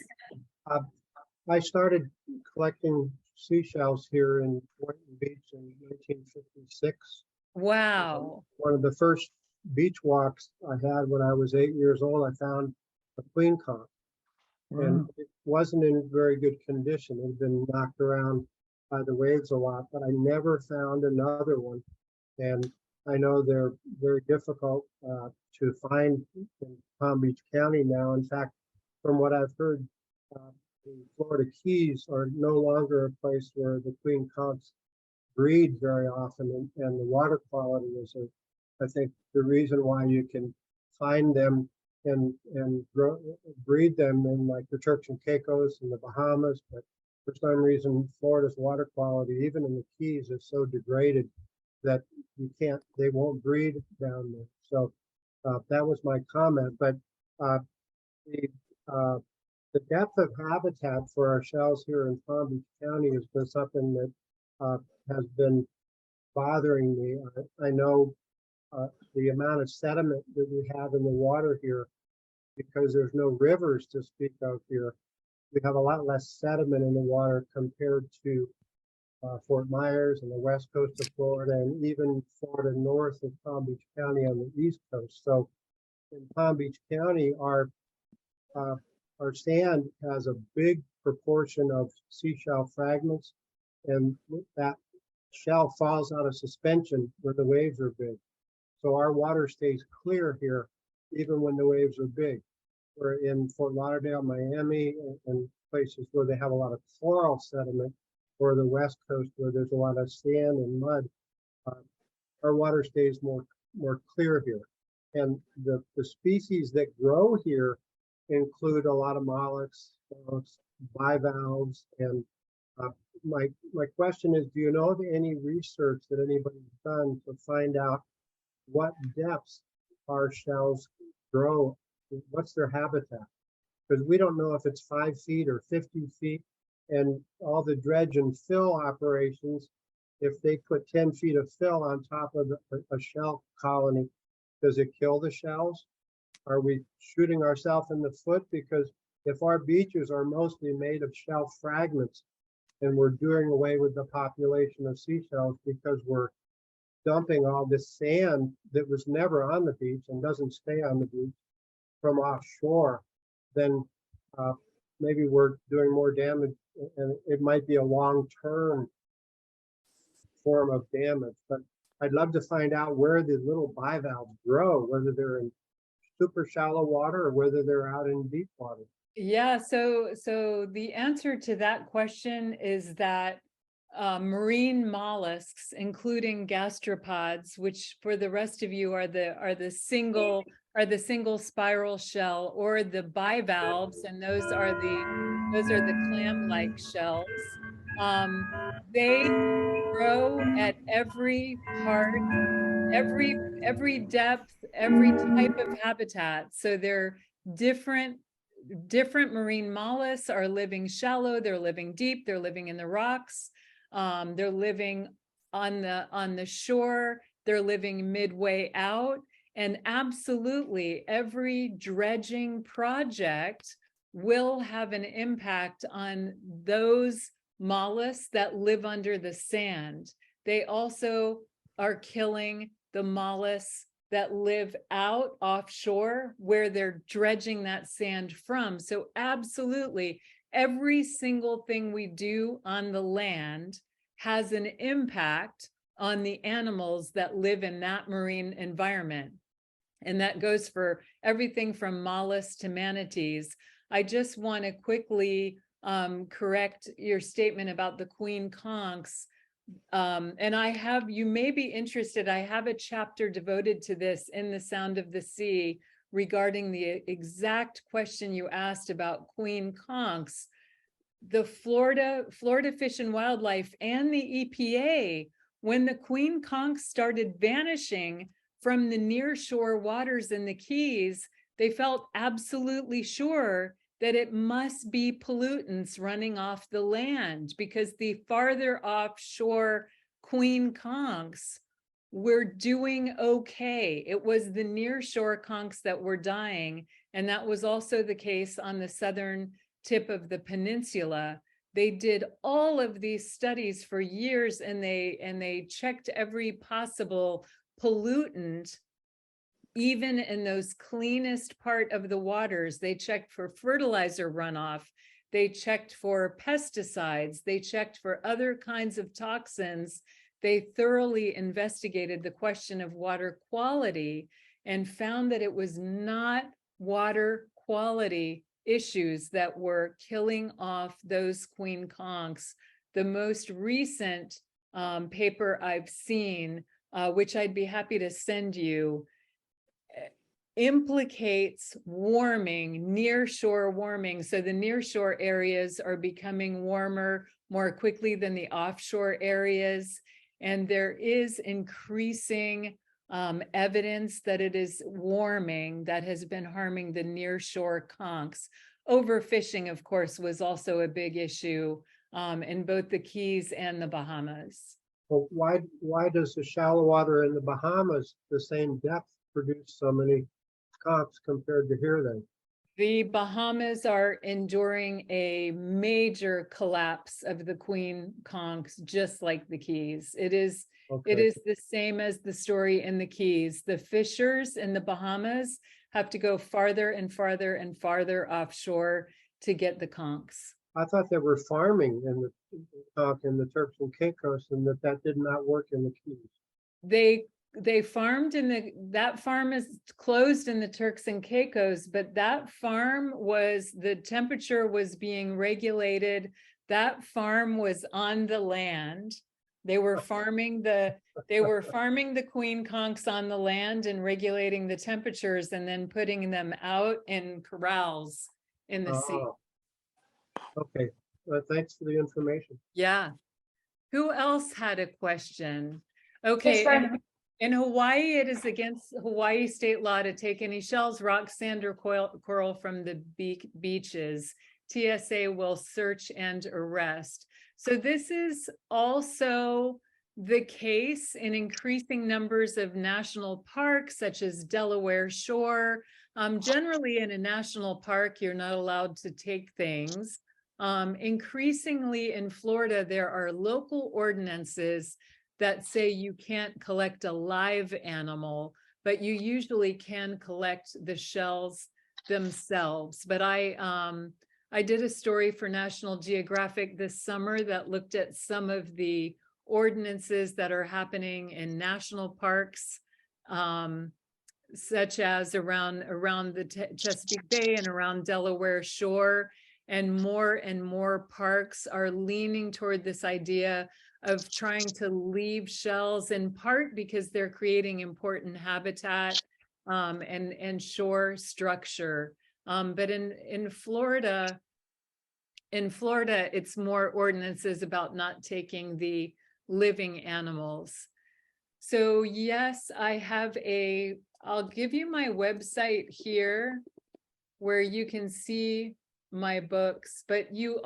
I started collecting seashells here in Boynton Beach in 1956. Wow. One of the first beach walks I had when I was 8 years old, I found a queen conch. And it wasn't in very good condition. It had been knocked around by the waves a lot, but I never found another one. And I know they're very difficult to find in Palm Beach County now. In fact, from what I've heard, the Florida Keys are no longer a place where the queen conchs breed very often, and the water quality is, I think, the reason why you can find them and breed them in like the Turks and Caicos and the Bahamas. But for some reason, Florida's water quality, even in the Keys, is so degraded that they won't breed down there. So that was my comment. But the depth of habitat for our shells here in Palm Beach County has been something that has been bothering me. I know the amount of sediment that we have in the water here, because there's no rivers to speak of here. We have a lot less sediment in the water compared to Fort Myers and the west coast of Florida, and even Florida north of Palm Beach County on the east coast. So in Palm Beach County, our sand has a big proportion of seashell fragments, and that shell falls out of suspension when the waves are big. So our water stays clear here, even when the waves are big. We're in Fort Lauderdale, Miami, and places where they have a lot of coral sediment, or the west coast where there's a lot of sand and mud. Our water stays more clear here. And the species that grow here include a lot of mollusks, bivalves, and my question is, do you know of any research that anybody's done to find out what depths our shells grow? What's their habitat? Because we don't know if it's 5 feet or 50 feet. And all the dredge and fill operations, if they put 10 feet of fill on top of a shell colony, does it kill the shells? Are we shooting ourselves in the foot? Because if our beaches are mostly made of shell fragments and we're doing away with the population of seashells because we're dumping all this sand that was never on the beach and doesn't stay on the beach from offshore, then maybe we're doing more damage, and it might be a long-term form of damage. But I'd love to find out where the little bivalves grow, whether they're in super shallow water or whether they're out in deep water. Yeah, so the answer to that question is that marine mollusks, including gastropods, which for the rest of you are the single spiral shell, or the bivalves, and those are the clam-like shells. They grow at every part, every depth, every type of habitat. So they're different marine mollusks are living shallow, they're living deep, they're living in the rocks, they're living on the shore, they're living midway out. And absolutely every dredging project will have an impact on those mollusks that live under the sand. They also are killing the mollusks that live out offshore where they're dredging that sand from. So absolutely, every single thing we do on the land has an impact on the animals that live in that marine environment. And that goes for everything from mollusks to manatees. I just want to quickly correct your statement about the queen conchs. And you may be interested, I have a chapter devoted to this in The Sound of the Sea regarding the exact question you asked about queen conchs. The Florida Fish and Wildlife and the EPA, when the queen conchs started vanishing from the nearshore waters in the Keys, they felt absolutely sure that it must be pollutants running off the land, because the farther offshore queen conchs were doing okay. It was the nearshore conchs that were dying. And that was also the case on the southern tip of the peninsula. They did all of these studies for years, and they checked every possible pollutant. Even in those cleanest part of the waters, they checked for fertilizer runoff, they checked for pesticides, they checked for other kinds of toxins. They thoroughly investigated the question of water quality and found that it was not water quality issues that were killing off those queen conchs. The most recent paper I've seen, which I'd be happy to send you, implicates warming, nearshore warming. So the nearshore areas are becoming warmer more quickly than the offshore areas. And there is increasing evidence that it is warming that has been harming the nearshore conchs. Overfishing, of course, was also a big issue in both the Keys and the Bahamas. Well, why does the shallow water in the Bahamas, the same depth, produce so many conchs compared to here then? The Bahamas are enduring a major collapse of the queen conchs, just like the Keys. It is the same as the story in the Keys. The fishers in the Bahamas have to go farther and farther and farther offshore to get the conchs. I thought they were farming in the conch in the Turks and Caicos, and that did not work in the Keys. They farmed that farm is closed in the Turks and Caicos, but that farm the temperature was being regulated. That farm was on the land. They were farming the queen conchs on the land and regulating the temperatures, and then putting them out in corrals in the sea. Okay, thanks for the information. Yeah. Who else had a question? Okay. In Hawaii, it is against Hawaii state law to take any shells, rocks, sand, or coral from the beaches. TSA will search and arrest. So this is also the case in increasing numbers of national parks, such as Delaware Shore. Generally, in a national park, you're not allowed to take things. Increasingly in Florida, there are local ordinances that say you can't collect a live animal, but you usually can collect the shells themselves. But I did a story for National Geographic this summer that looked at some of the ordinances that are happening in national parks, such as around the Chesapeake Bay and around Delaware Shore. And more parks are leaning toward this idea of trying to leave shells, in part because they're creating important habitat and shore structure. But in Florida, it's more ordinances about not taking the living animals. So yes, I'll give you my website here where you can see my books, but you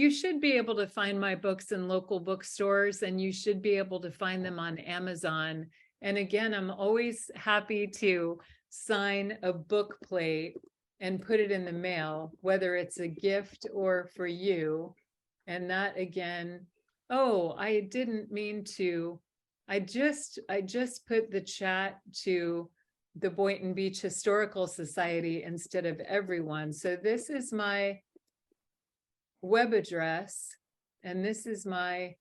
should be able to find my books in local bookstores, and you should be able to find them on Amazon. And again, I'm always happy to sign a book plate and put it in the mail, whether it's a gift or for you. And that again, oh, I didn't mean to, I just put the chat to the Boynton Beach Historical Society instead of everyone. So this is my web address, and this is my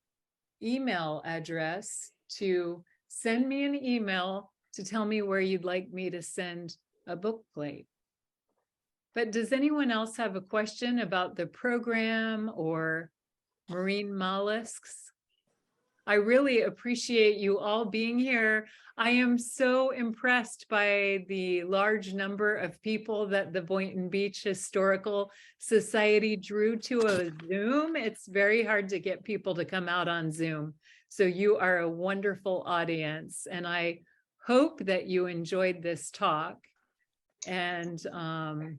email address to send me an email to tell me where you'd like me to send a book plate. But does anyone else have a question about the program or marine mollusks? I really appreciate you all being here. I am so impressed by the large number of people that the Boynton Beach Historical Society drew to a Zoom. It's very hard to get people to come out on Zoom. So you are a wonderful audience, and I hope that you enjoyed this talk. And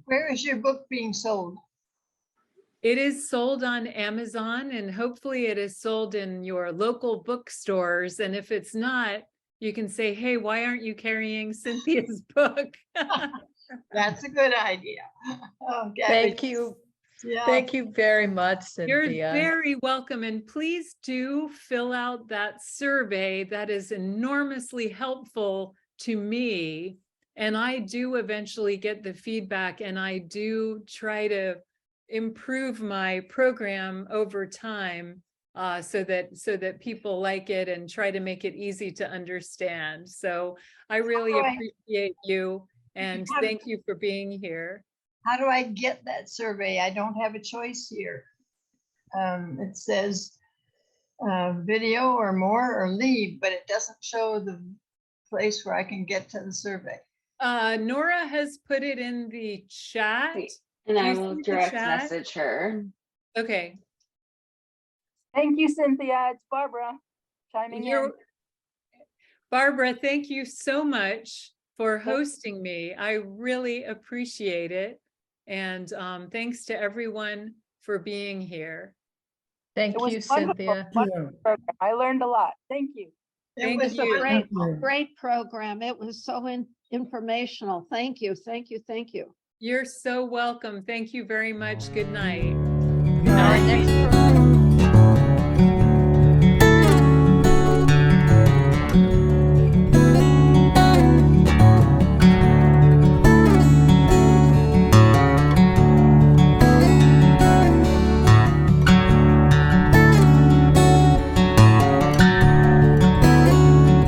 where is your book being sold? it is sold on Amazon, and hopefully it is sold in your local bookstores. And if it's not, you can say, hey, why aren't you carrying Cynthia's book? That's a good idea. Okay. Thank you. Yeah. Thank you very much, You're Cynthia. very welcome. And please do fill out that survey. That is enormously helpful to me. And I do eventually get the feedback, and I do try to improve my program over time so that people like it and try to make it easy to understand. So I really appreciate you, and thank you for being here. How do I get that survey? I don't have a choice here. It says video or more or leave, but it doesn't show the place where I can get to the survey. Nora has put it in the chat. And Do I you will see the direct chat? message her. Okay. Thank you, Cynthia. It's Barbara chiming in. Barbara, thank you so much for hosting me. I really appreciate it. And thanks to everyone for being here. Thank It was you, wonderful, Cynthia. wonderful program. I learned a lot. Thank you. Thank It was you. a great program. It was so informational. Thank you, thank you, thank you. You're so welcome. Thank you very much. Good night. Our next